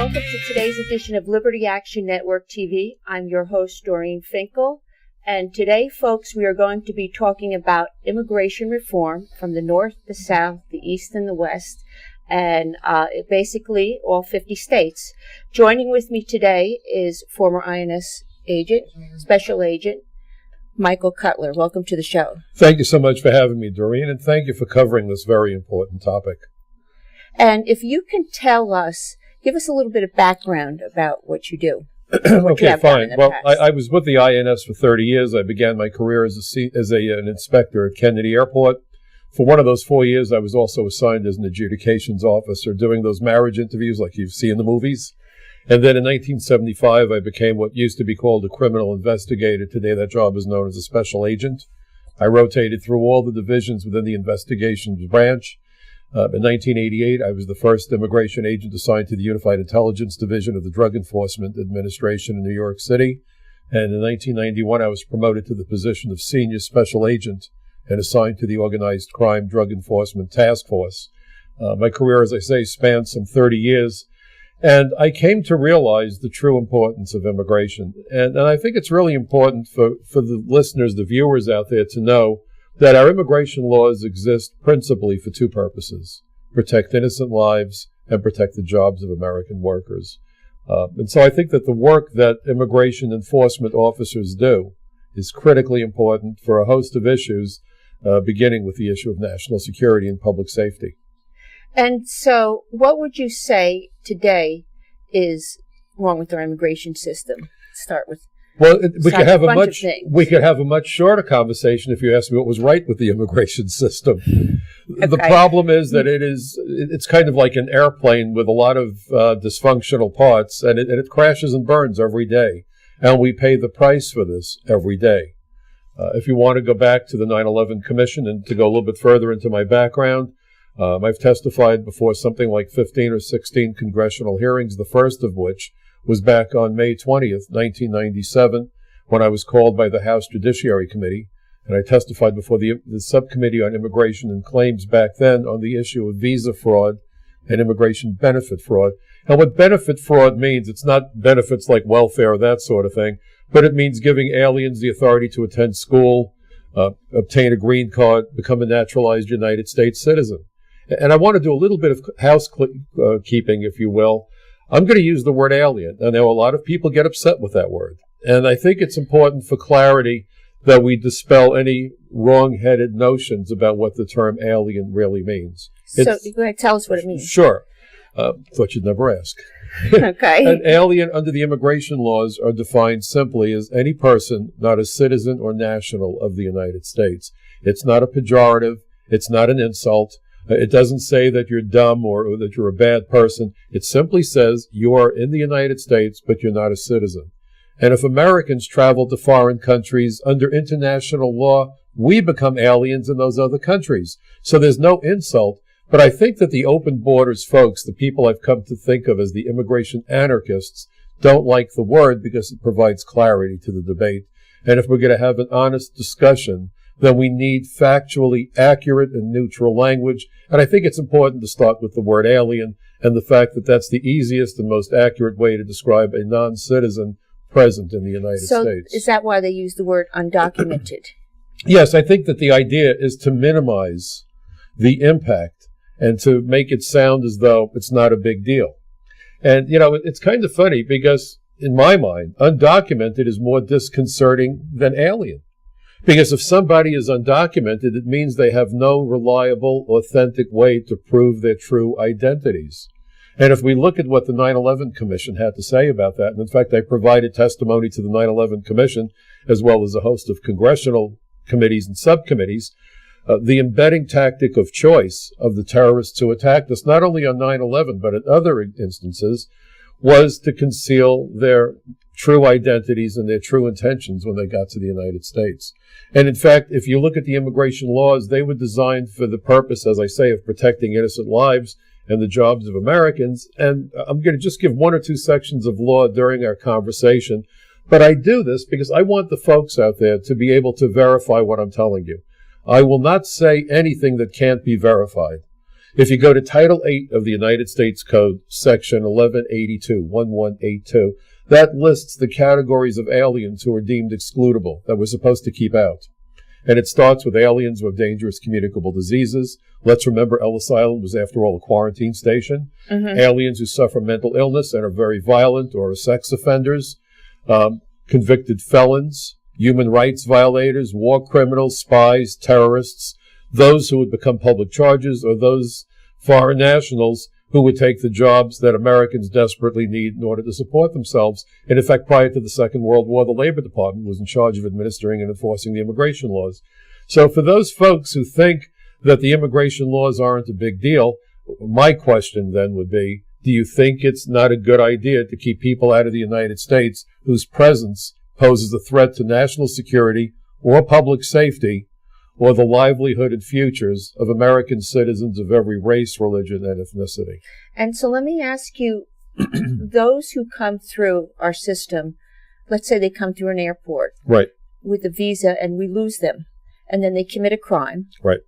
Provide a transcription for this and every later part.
welcome to today's edition of Liberty Action Network TV. I'm your host, Doreen Finkel. And today, folks, we are going to be talking about immigration reform from the north, the south, the east, and the west, and basically all 50 states. Joining with me today is former INS agent, special agent, Michael Cutler. Welcome to the show. Thank you so much for having me, Doreen, and thank you for covering this very important topic. And if you can tell us, give us a little bit of background about what you do. Okay, fine. Well, I was with the INS for 30 years. I began my career as an inspector at Kennedy Airport. For one of those 4 years, I was also assigned as an adjudications officer, doing those marriage interviews like you see in the movies. And then in 1975, I became what used to be called a criminal investigator. Today, that job is known as a special agent. I rotated through all the divisions within the investigations branch. In 1988, I was the first immigration agent assigned to the Unified Intelligence Division of the Drug Enforcement Administration in New York City. And in 1991, I was promoted to the position of senior special agent and assigned to the Organized Crime Drug Enforcement Task Force. My career, as I say, spans some 30 years. And I came to realize the true importance of immigration. And I think it's really important for the listeners, the viewers out there to know that our immigration laws exist principally for two purposes: protect innocent lives and protect the jobs of American workers. And so I think that the work that immigration enforcement officers do is critically important for a host of issues, beginning with the issue of national security and public safety. And so what would you say today is wrong with our immigration system? Start with. Well, we could have a much shorter conversation if you asked me what was right with the immigration system. Okay. The problem is that it's kind of like an airplane with a lot of dysfunctional parts, and it crashes and burns every day, and we pay the price for this every day. If you want to go back to the 9/11 Commission and to go a little bit further into my background, I've testified before something like 15 or 16 congressional hearings, the first of which was back on May 20th, 1997, when I was called by the House Judiciary Committee, and I testified before the Subcommittee on Immigration and Claims back then on the issue of visa fraud and immigration benefit fraud. And what benefit fraud means, it's not benefits like welfare or that sort of thing, but it means giving aliens the authority to attend school, obtain a green card, become a naturalized United States citizen. And I want to do a little bit of housekeeping, if you will. I'm going to use the word alien. I know a lot of people get upset with that word. And I think it's important for clarity that we dispel any wrong-headed notions about what the term alien really means. So go ahead, tell us what it means. Sure. Thought you'd never ask. Okay. An alien under the immigration laws are defined simply as any person not a citizen or national of the United States. It's not a pejorative. It's not an insult. It doesn't say that you're dumb or that you're a bad person. It simply says you are in the United States, but you're not a citizen. And if Americans travel to foreign countries under international law, we become aliens in those other countries. So there's no insult. But I think that the open borders folks, the people I've come to think of as the immigration anarchists, don't like the word because it provides clarity to the debate. And if we're going to have an honest discussion, then we need factually accurate and neutral language. And I think it's important to start with the word alien and the fact that that's the easiest and most accurate way to describe a non-citizen present in the United States. So is that why they use the word undocumented? Yes, I think that the idea is to minimize the impact and to make it sound as though it's not a big deal. And, you know, it's kind of funny because, in my mind, undocumented is more disconcerting than alien. Because if somebody is undocumented, it means they have no reliable, authentic way to prove their true identities. And if we look at what the 9/11 Commission had to say about that, and in fact, I provided testimony to the 9/11 Commission, as well as a host of congressional committees and subcommittees, the embedding tactic of choice of the terrorists who attacked us, not only on 9/11, but at other instances, was to conceal their true identities and their true intentions when they got to the United States. And in fact, if you look at the immigration laws, they were designed for the purpose, as I say, of protecting innocent lives and the jobs of Americans. And I'm going to just give one or two sections of law during our conversation. But I do this because I want the folks out there to be able to verify what I'm telling you. I will not say anything that can't be verified. If you go to Title 8 of the United States Code, Section 1182, that lists the categories of aliens who are deemed excludable, that we're supposed to keep out. And it starts with aliens who have dangerous communicable diseases. Let's remember Ellis Island was, after all, a quarantine station. Mm-hmm. Aliens who suffer mental illness and are very violent or are sex offenders, convicted felons, human rights violators, war criminals, spies, terrorists, those who would become public charges, or those foreign nationals who would take the jobs that Americans desperately need in order to support themselves. And in fact, prior to the Second World War, the Labor Department was in charge of administering and enforcing the immigration laws. So for those folks who think that the immigration laws aren't a big deal, my question then would be, do you think it's not a good idea to keep people out of the United States whose presence poses a threat to national security or public safety or the livelihood and futures of American citizens of every race, religion, and ethnicity? And so let me ask you, those who come through our system, let's say they come through an airport, right, with a visa, and we lose them, and then they commit a crime, right,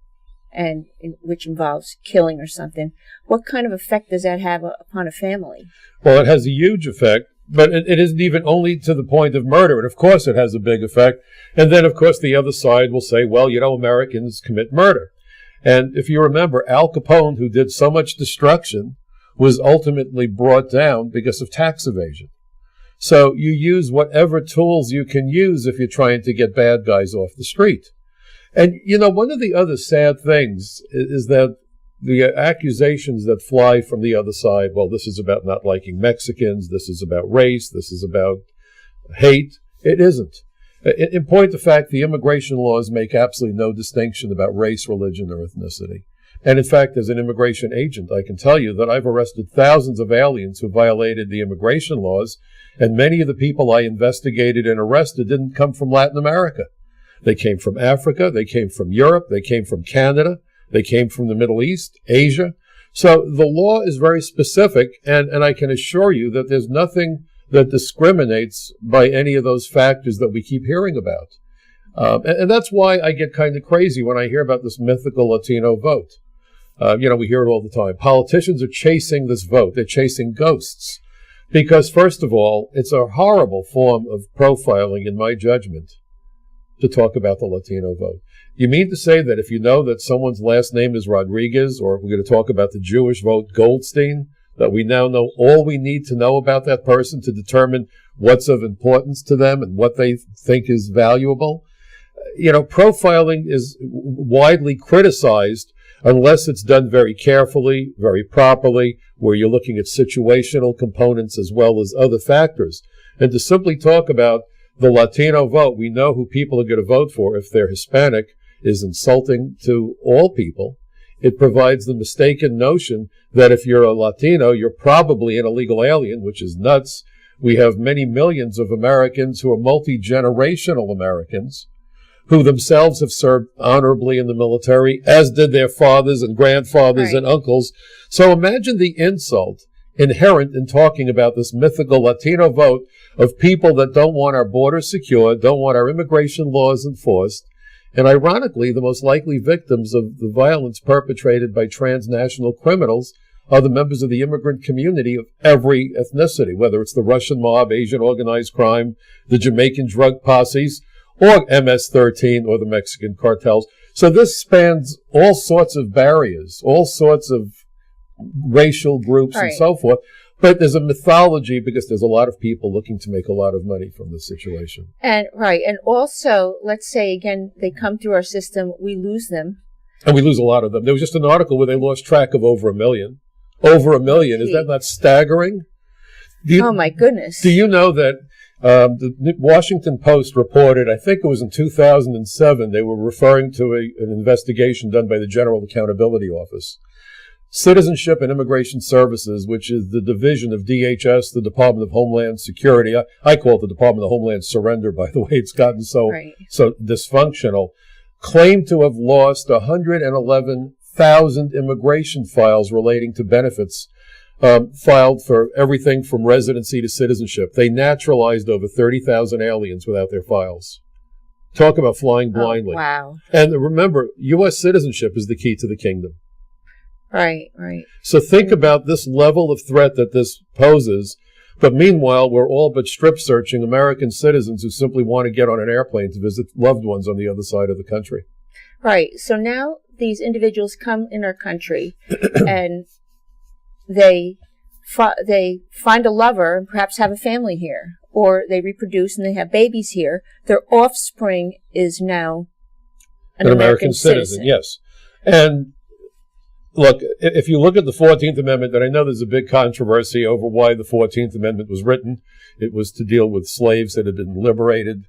and which involves killing or something. What kind of effect does that have upon a family? Well, it has a huge effect, but it isn't even only to the point of murder. And of course it has a big effect. And then, of course, the other side will say, well, Americans commit murder. And if you remember, Al Capone, who did so much destruction, was ultimately brought down because of tax evasion. So you use whatever tools you can use if you're trying to get bad guys off the street. And, one of the other sad things is that the accusations that fly from the other side, well, this is about not liking Mexicans, this is about race, this is about hate. It isn't. In point of fact, the immigration laws make absolutely no distinction about race, religion, or ethnicity. And in fact, as an immigration agent, I can tell you that I've arrested thousands of aliens who violated the immigration laws, and many of the people I investigated and arrested didn't come from Latin America. They came from Africa, they came from Europe, they came from Canada, they came from the Middle East, Asia. So the law is very specific, and I can assure you that there's nothing that discriminates by any of those factors that we keep hearing about. And that's why I get kind of crazy when I hear about this mythical Latino vote. We hear it all the time. Politicians are chasing this vote. They're chasing ghosts. Because, first of all, it's a horrible form of profiling, in my judgment, to talk about the Latino vote. You mean to say that if you know that someone's last name is Rodriguez, or if we're going to talk about the Jewish vote, Goldstein, that we now know all we need to know about that person to determine what's of importance to them and what they think is valuable? Profiling is widely criticized unless it's done very carefully, very properly, where you're looking at situational components as well as other factors. And to simply talk about the Latino vote, we know who people are going to vote for if they're Hispanic, is insulting to all people. It provides the mistaken notion that if you're a Latino, you're probably an illegal alien, which is nuts. We have many millions of Americans who are multi-generational Americans who themselves have served honorably in the military, as did their fathers and grandfathers and uncles. So imagine the insult inherent in talking about this mythical Latino vote of people that don't want our borders secure, don't want our immigration laws enforced. And ironically, the most likely victims of the violence perpetrated by transnational criminals are the members of the immigrant community of every ethnicity, whether it's the Russian mob, Asian organized crime, the Jamaican drug posses, or MS-13 or the Mexican cartels. So this spans all sorts of barriers, all sorts of racial groups and so forth. But there's a mythology because there's a lot of people looking to make a lot of money from this situation. And also, let's say, again, they come through our system, we lose them. And we lose a lot of them. There was just an article where they lost track of over 1 million. Over 1 million. Is that not staggering? Oh, my goodness. Do you know that the Washington Post reported, I think it was in 2007, they were referring to an investigation done by the General Accountability Office. Citizenship and Immigration Services, which is the division of DHS, the Department of Homeland Security. I call it the Department of Homeland Surrender, by the way. It's gotten so dysfunctional. Claimed to have lost 111,000 immigration files relating to benefits filed for everything from residency to citizenship. They naturalized over 30,000 aliens without their files. Talk about flying blindly. Oh, wow. And remember, U.S. citizenship is the key to the kingdom. Right, right. So think about this level of threat that this poses. But meanwhile, we're all but strip searching American citizens who simply want to get on an airplane to visit loved ones on the other side of the country. Right. So now these individuals come in our country and they find a lover and perhaps have a family here, or they reproduce and they have babies here. Their offspring is now an American citizen. Yes. And look, if you look at the 14th Amendment, and I know there's a big controversy over why the 14th Amendment was written. It was to deal with slaves that had been liberated.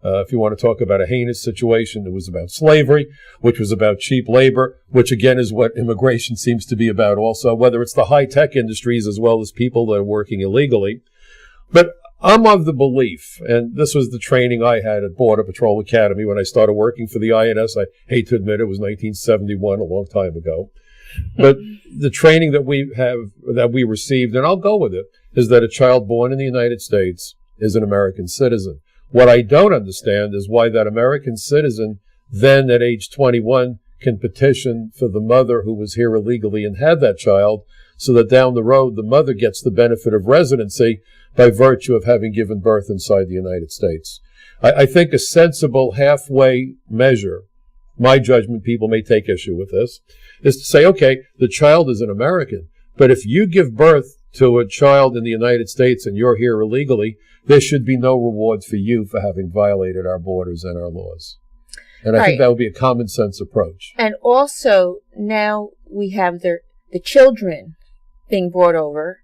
If you want to talk about a heinous situation, it was about slavery, which was about cheap labor, which again is what immigration seems to be about also, whether it's the high-tech industries as well as people that are working illegally. But I'm of the belief, and this was the training I had at Border Patrol Academy when I started working for the INS. I hate to admit it was 1971, a long time ago. But the training that we received, and I'll go with it, is that a child born in the United States is an American citizen. What I don't understand is why that American citizen then at age 21 can petition for the mother who was here illegally and had that child, so that down the road the mother gets the benefit of residency by virtue of having given birth inside the United States. I think a sensible halfway measure, my judgment, people may take issue with this, is to say, okay, the child is an American, but if you give birth to a child in the United States and you're here illegally, there should be no reward for you for having violated our borders and our laws. And I think that would be a common sense approach. And also, now we have the children being brought over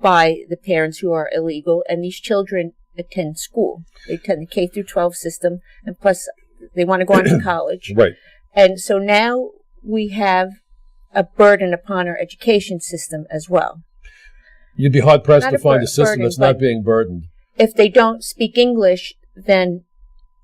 by the parents who are illegal, and these children attend school. They attend the K through 12 system, and plus they want to go on to college. Right. And so now we have a burden upon our education system as well. You'd be hard-pressed to find a system that's not being burdened. If they don't speak English, then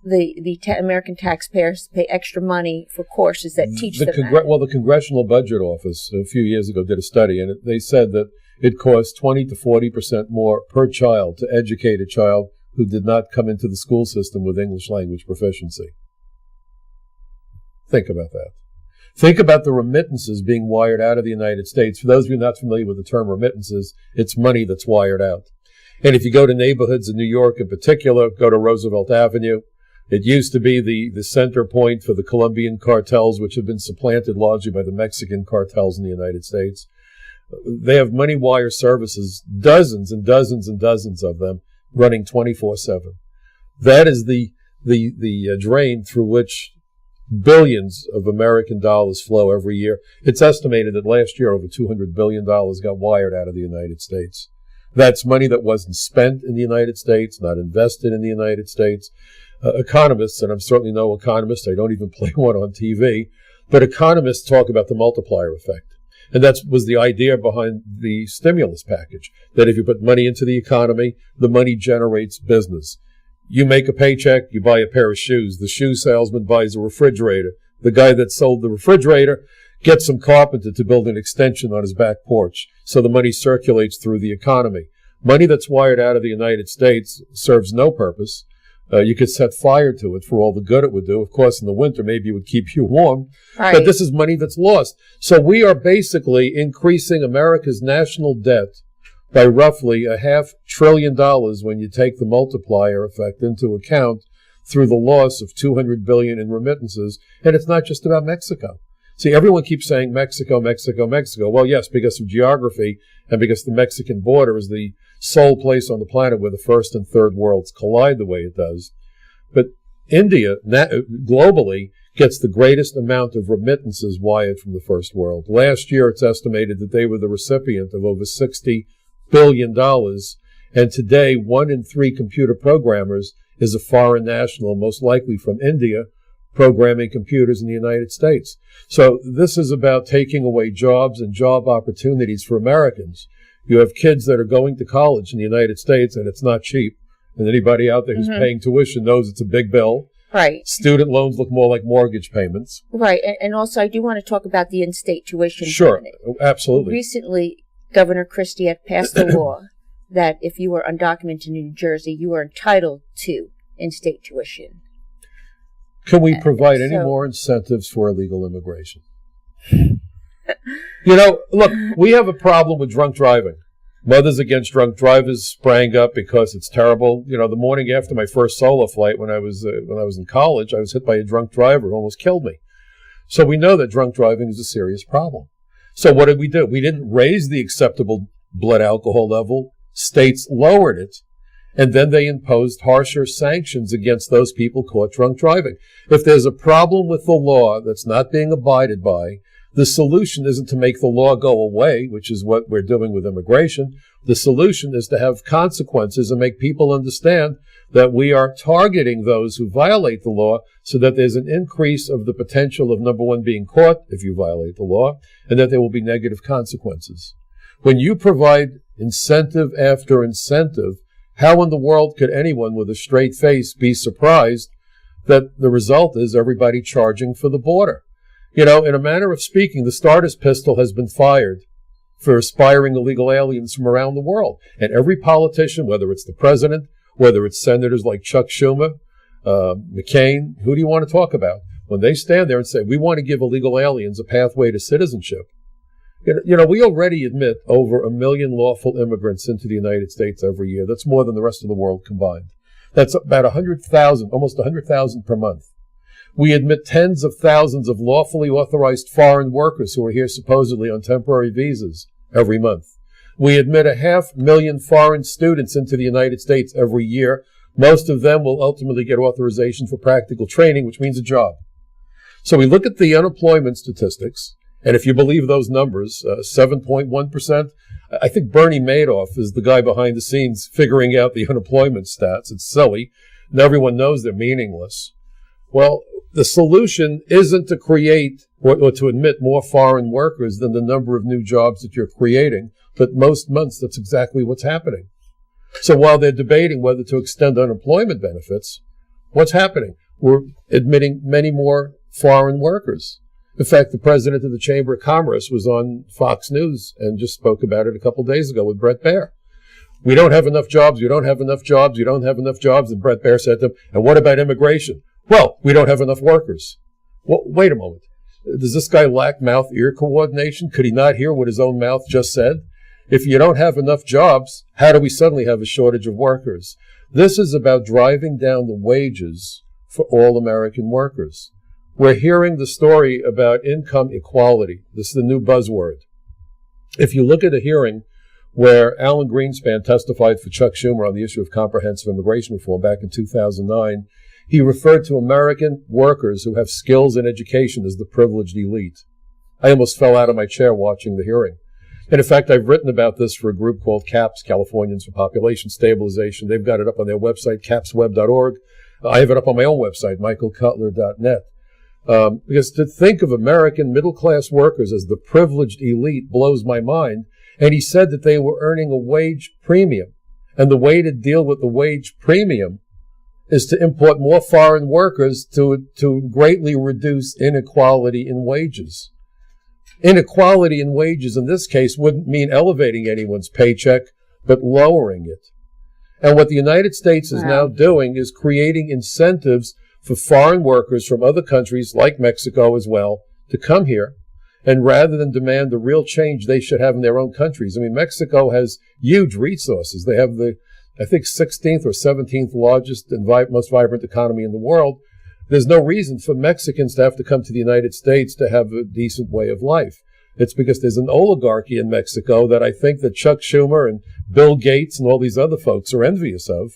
the American taxpayers pay extra money for courses that teach them that. Well, the Congressional Budget Office a few years ago did a study, and they said that it costs 20 to 40% more per child to educate a child who did not come into the school system with English language proficiency. Think about that. Think about the remittances being wired out of the United States. For those of you not familiar with the term remittances, it's money that's wired out. And if you go to neighborhoods in New York in particular, go to Roosevelt Avenue. It used to be the center point for the Colombian cartels, which have been supplanted largely by the Mexican cartels in the United States. They have money wire services, dozens and dozens and dozens of them, running 24/7. That is the drain through which billions of American dollars flow every year. It's estimated that last year over $200 billion got wired out of the United States. That's money that wasn't spent in the United States, not invested in the United States. Economists, and I'm certainly no economist, I don't even play one on TV, but economists talk about the multiplier effect. And that was the idea behind the stimulus package, that if you put money into the economy, the money generates business. You make a paycheck, you buy a pair of shoes. The shoe salesman buys a refrigerator. The guy that sold the refrigerator gets some carpenter to build an extension on his back porch. So the money circulates through the economy. Money that's wired out of the United States serves no purpose. You could set fire to it for all the good it would do. Of course, in the winter, maybe it would keep you warm. Right. But this is money that's lost. So we are basically increasing America's national debt by roughly $500 billion when you take the multiplier effect into account through the loss of $200 billion in remittances. And it's not just about Mexico. See, everyone keeps saying Mexico, Mexico, Mexico. Well, yes, because of geography and because the Mexican border is the sole place on the planet where the first and third worlds collide the way it does. But India, globally, gets the greatest amount of remittances wired from the first world. Last year, it's estimated that they were the recipient of over $60 billion. And today, 1 in 3 computer programmers is a foreign national, most likely from India, programming computers in the United States. So this is about taking away jobs and job opportunities for Americans. You have kids that are going to college in the United States, and it's not cheap. And anybody out there who's paying tuition knows it's a big bill. Right. Student loans look more like mortgage payments. Right. And also, I do want to talk about the in-state tuition. Sure. Absolutely. Recently, Governor Christie had passed a law that if you were undocumented in New Jersey, you are entitled to in-state tuition. Can we provide any more incentives for illegal immigration? Look, we have a problem with drunk driving. Mothers Against Drunk Drivers sprang up because it's terrible. The morning after my first solo flight when I was in college, I was hit by a drunk driver who almost killed me. So we know that drunk driving is a serious problem. So what did we do? We didn't raise the acceptable blood alcohol level. States lowered it. And then they imposed harsher sanctions against those people caught drunk driving. If there's a problem with the law that's not being abided by, the solution isn't to make the law go away, which is what we're doing with immigration. The solution is to have consequences and make people understand that we are targeting those who violate the law so that there's an increase of the potential of, number one, being caught if you violate the law, and that there will be negative consequences. When you provide incentive after incentive, how in the world could anyone with a straight face be surprised that the result is everybody charging for the border? In a manner of speaking, the Stardust pistol has been fired for aspiring illegal aliens from around the world. And every politician, whether it's the president, whether it's senators like Chuck Schumer, McCain, who do you want to talk about? When they stand there and say, we want to give illegal aliens a pathway to citizenship. We already admit over 1 million lawful immigrants into the United States every year. That's more than the rest of the world combined. That's about 100,000, almost 100,000 per month. We admit tens of thousands of lawfully authorized foreign workers who are here supposedly on temporary visas every month. We admit 500,000 foreign students into the United States every year. Most of them will ultimately get authorization for practical training, which means a job. So we look at the unemployment statistics, and if you believe those numbers, 7.1%, I think Bernie Madoff is the guy behind the scenes figuring out the unemployment stats. It's silly, and everyone knows they're meaningless. Well, the solution isn't to create or to admit more foreign workers than the number of new jobs that you're creating, but most months that's exactly what's happening. So while they're debating whether to extend unemployment benefits, what's happening? We're admitting many more foreign workers. In fact, the president of the Chamber of Commerce was on Fox News and just spoke about it a couple days ago with Bret Baier. We don't have enough jobs, we don't have enough jobs, we don't have enough jobs, and Bret Baier said to him, and what about immigration? Well, we don't have enough workers. Well, wait a moment. Does this guy lack mouth-ear coordination? Could he not hear what his own mouth just said? If you don't have enough jobs, how do we suddenly have a shortage of workers? This is about driving down the wages for all American workers. We're hearing the story about income equality. This is the new buzzword. If you look at a hearing where Alan Greenspan testified for Chuck Schumer on the issue of comprehensive immigration reform back in 2009, he referred to American workers who have skills and education as the privileged elite. I almost fell out of my chair watching the hearing. And in fact, I've written about this for a group called CAPS, Californians for Population Stabilization. They've got it up on their website, capsweb.org. I have it up on my own website, michaelcutler.net. Because to think of American middle-class workers as the privileged elite blows my mind. And he said that they were earning a wage premium. And the way to deal with the wage premium is to import more foreign workers to greatly reduce inequality in wages. Inequality in wages in this case wouldn't mean elevating anyone's paycheck, but lowering it. And what the United States is now doing is creating incentives for foreign workers from other countries like Mexico as well to come here. And rather than demand the real change they should have in their own countries. I mean, Mexico has huge resources. They have the, I think, 16th or 17th largest and most vibrant economy in the world. There's no reason for Mexicans to have to come to the United States to have a decent way of life. It's because there's an oligarchy in Mexico that I think that Chuck Schumer and Bill Gates and all these other folks are envious of.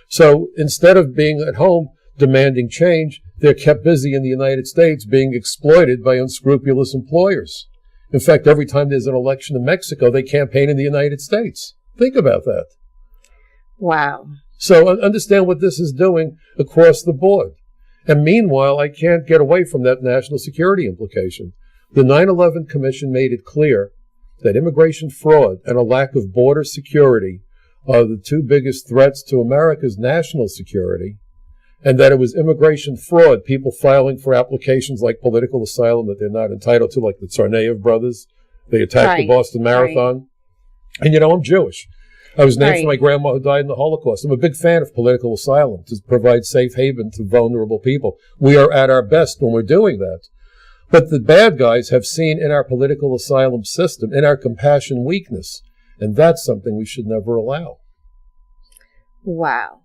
So instead of being at home demanding change, they're kept busy in the United States being exploited by unscrupulous employers. In fact, every time there's an election in Mexico, they campaign in the United States. Think about that. Wow. So understand what this is doing across the board. And meanwhile, I can't get away from that national security implication. The 9/11 Commission made it clear that immigration fraud and a lack of border security are the two biggest threats to America's national security, and that it was immigration fraud, people filing for applications like political asylum that they're not entitled to, like the Tsarnaev brothers. They attacked the Boston Marathon. Right. And, I'm Jewish. I was named for my grandma who died in the Holocaust. I'm a big fan of political asylum to provide safe haven to vulnerable people. We are at our best when we're doing that. But the bad guys have seen in our political asylum system, in our compassion weakness. And that's something we should never allow. Wow.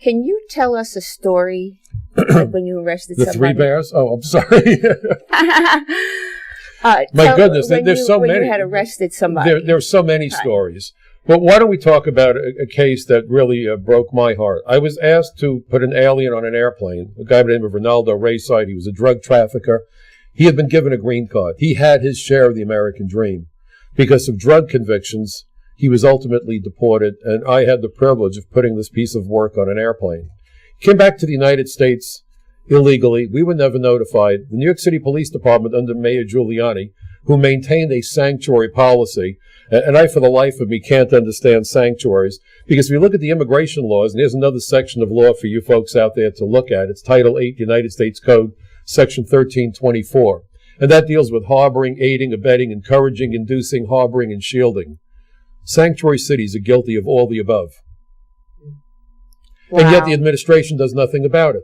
Can you tell us a story like when you arrested somebody? The Three Bears? Oh, I'm sorry. My goodness, there's so many. When you had arrested somebody. There are so many stories. But why don't we talk about a case that really broke my heart? I was asked to put an alien on an airplane, a guy by the name of Ronaldo Rayside. He was a drug trafficker. He had been given a green card. He had his share of the American dream. Because of drug convictions, he was ultimately deported, and I had the privilege of putting this piece of work on an airplane. Came back to the United States illegally. We were never notified. The New York City Police Department under Mayor Giuliani, who maintained a sanctuary policy, and I, for the life of me, can't understand sanctuaries, because if you look at the immigration laws, and here's another section of law for you folks out there to look at, it's Title 8, United States Code, Section 1324, and that deals with harboring, aiding, abetting, encouraging, inducing, harboring, and shielding. Sanctuary cities are guilty of all the above. Wow. And yet the administration does nothing about it.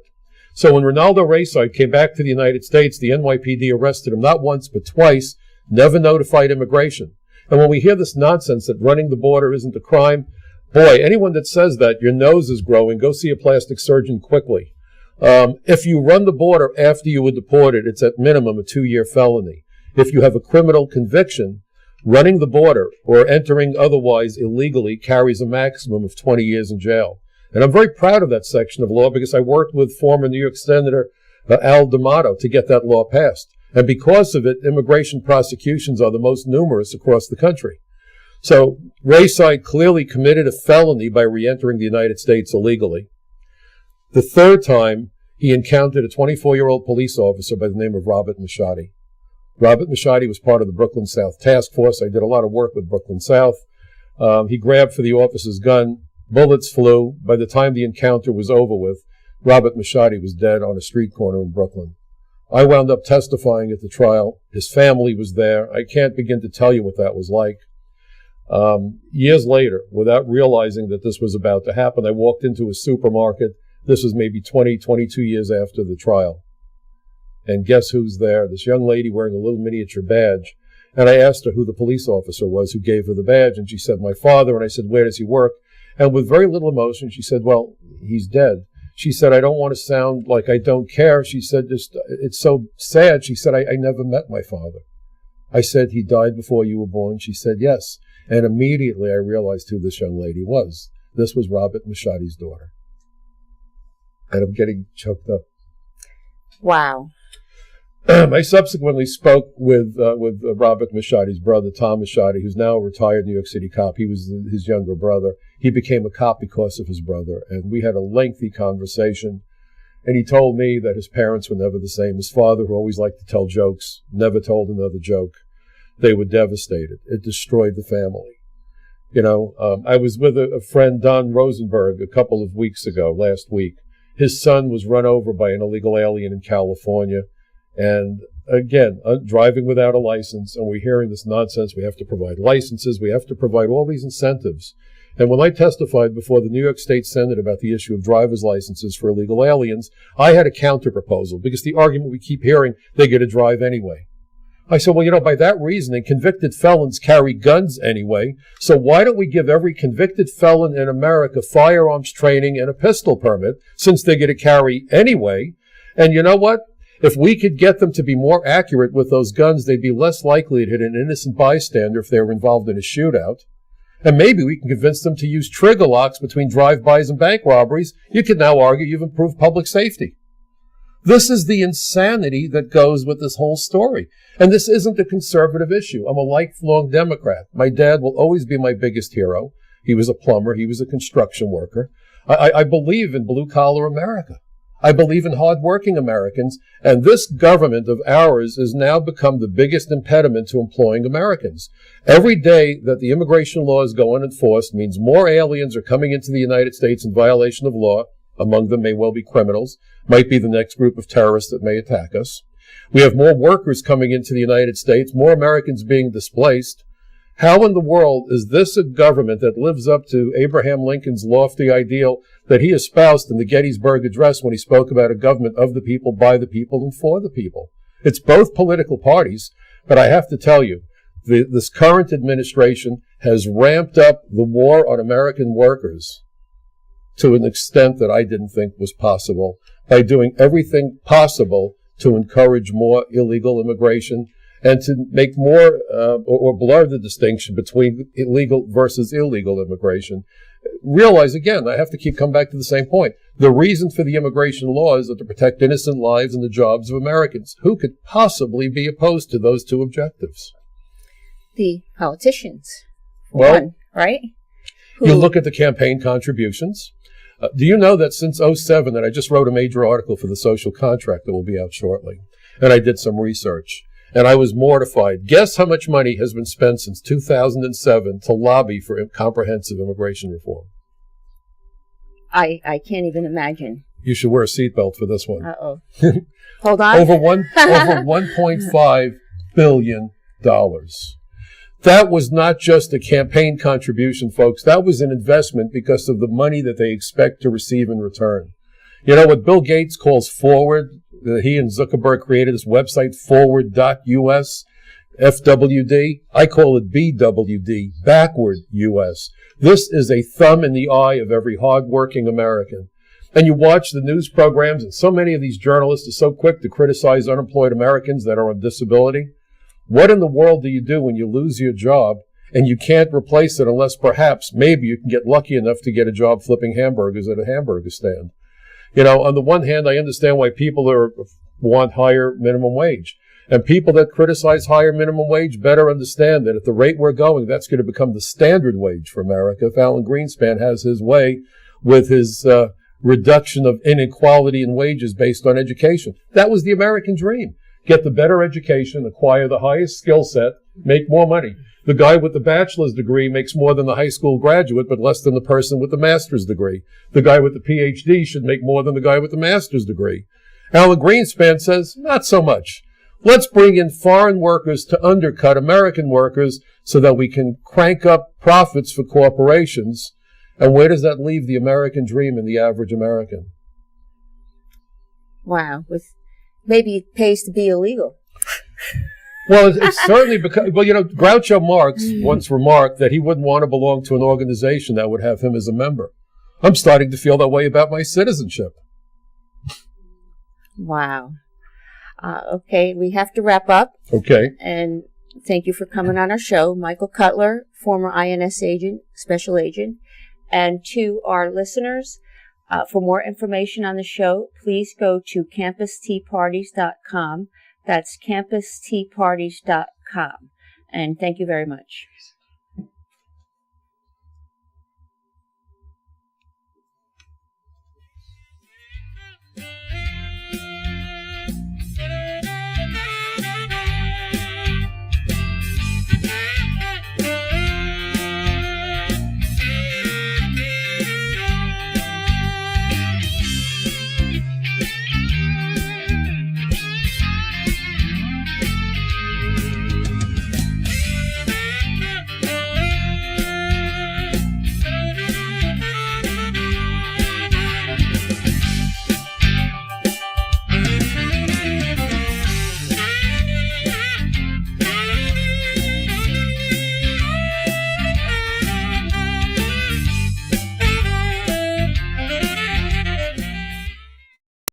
So when Ronaldo Rayside came back to the United States, the NYPD arrested him not once but twice, never notified immigration. And when we hear this nonsense that running the border isn't a crime, boy, anyone that says that, your nose is growing, go see a plastic surgeon quickly. If you run the border after you were deported, it's at minimum a 2-year felony. If you have a criminal conviction, running the border or entering otherwise illegally carries a maximum of 20 years in jail. And I'm very proud of that section of law because I worked with former New York Senator Al D'Amato to get that law passed. And because of it, immigration prosecutions are the most numerous across the country. So Rayside clearly committed a felony by re-entering the United States illegally. The third time, he encountered a 24-year-old police officer by the name of Robert Machadi. Robert Machadi was part of the Brooklyn South Task Force. I did a lot of work with Brooklyn South. He grabbed for the officer's gun. Bullets flew. By the time the encounter was over with, Robert Machadi was dead on a street corner in Brooklyn. I wound up testifying at the trial. His family was there. I can't begin to tell you what that was like. Years later, without realizing that this was about to happen, I walked into a supermarket. This was maybe 22 years after the trial. And guess who's there? This young lady wearing a little miniature badge. And I asked her who the police officer was who gave her the badge. And she said, my father. And I said, where does he work? And with very little emotion, she said, well, he's dead. She said, I don't want to sound like I don't care. She said, it's so sad. She said, I never met my father. I said, he died before you were born? She said, yes. And immediately I realized who this young lady was. This was Robert Machadi's daughter. And I'm getting choked up. Wow. I subsequently spoke with Robert Machadi's brother, Tom Machadi, who's now a retired New York City cop. He was his younger brother. He became a cop because of his brother. And we had a lengthy conversation. And he told me that his parents were never the same. His father, who always liked to tell jokes, never told another joke. They were devastated. It destroyed the family. You know, I was with a friend, Don Rosenberg, a couple of weeks ago, last week. His son was run over by an illegal alien in California. And again, driving without a license, and we're hearing this nonsense. We have to provide licenses. We have to provide all these incentives. And when I testified before the New York State Senate about the issue of driver's licenses for illegal aliens, I had a counter proposal because the argument we keep hearing, they get to drive anyway. I said, well, you know, by that reasoning, convicted felons carry guns anyway. So why don't we give every convicted felon in America firearms training and a pistol permit since they get to carry anyway? And you know what? If we could get them to be more accurate with those guns, they'd be less likely to hit an innocent bystander if they were involved in a shootout. And maybe we can convince them to use trigger locks between drive-bys and bank robberies. You could now argue you've improved public safety. This is the insanity that goes with this whole story. And this isn't a conservative issue. I'm a lifelong Democrat. My dad will always be my biggest hero. He was a plumber. He was a construction worker. I believe in blue-collar America. I believe in hard-working Americans, and this government of ours has now become the biggest impediment to employing Americans. Every day that the immigration laws go unenforced means more aliens are coming into the United States in violation of law. Among them may well be criminals, might be the next group of terrorists that may attack us. We have more workers coming into the United States, more Americans being displaced. How in the world is this a government that lives up to Abraham Lincoln's lofty ideal that he espoused in the Gettysburg Address when he spoke about a government of the people, by the people, and for the people? It's both political parties, but I have to tell you, this current administration has ramped up the war on American workers to an extent that I didn't think was possible by doing everything possible to encourage more illegal immigration and to make more or blur the distinction between illegal versus illegal immigration. Realize, again, I have to keep coming back to the same point. The reason for the immigration laws is to protect innocent lives and the jobs of Americans. Who could possibly be opposed to those two objectives? The politicians. Well, right? You look at the campaign contributions. Do you know that since 2007, that I just wrote a major article for the Social Contract that will be out shortly, and I did some research, and I was mortified. Guess how much money has been spent since 2007 to lobby for comprehensive immigration reform? I can't even imagine. You should wear a seatbelt for this one. Uh-oh. Hold on. Over $1.5 billion. That was not just a campaign contribution, folks. That was an investment because of the money that they expect to receive in return. You know what Bill Gates calls forward? He and Zuckerberg created this website, forward.us, FWD. I call it BWD, backward US. This is a thumb in the eye of every hardworking American. And you watch the news programs, and so many of these journalists are so quick to criticize unemployed Americans that are on disability. What in the world do you do when you lose your job and you can't replace it unless perhaps maybe you can get lucky enough to get a job flipping hamburgers at a hamburger stand? You know, on the one hand, I understand why people want higher minimum wage. And people that criticize higher minimum wage better understand that at the rate we're going, that's going to become the standard wage for America if Alan Greenspan has his way with his reduction of inequality in wages based on education. That was the American dream. Get the better education, acquire the highest skill set, make more money. The guy with the bachelor's degree makes more than the high school graduate, but less than the person with the master's degree. The guy with the PhD should make more than the guy with the master's degree. Alan Greenspan says, not so much. Let's bring in foreign workers to undercut American workers so that we can crank up profits for corporations. And where does that leave the American dream and the average American? Wow. Maybe it pays to be illegal. Well, it's certainly because, well, you know, Groucho Marx once remarked that he wouldn't want to belong to an organization that would have him as a member. I'm starting to feel that way about my citizenship. Wow. Okay, we have to wrap up. Okay. And thank you for coming on our show. Michael Cutler, former INS agent, special agent. And to our listeners, for more information on the show, please go to campusteaparties.com. That's campusteaparties.com. And thank you very much.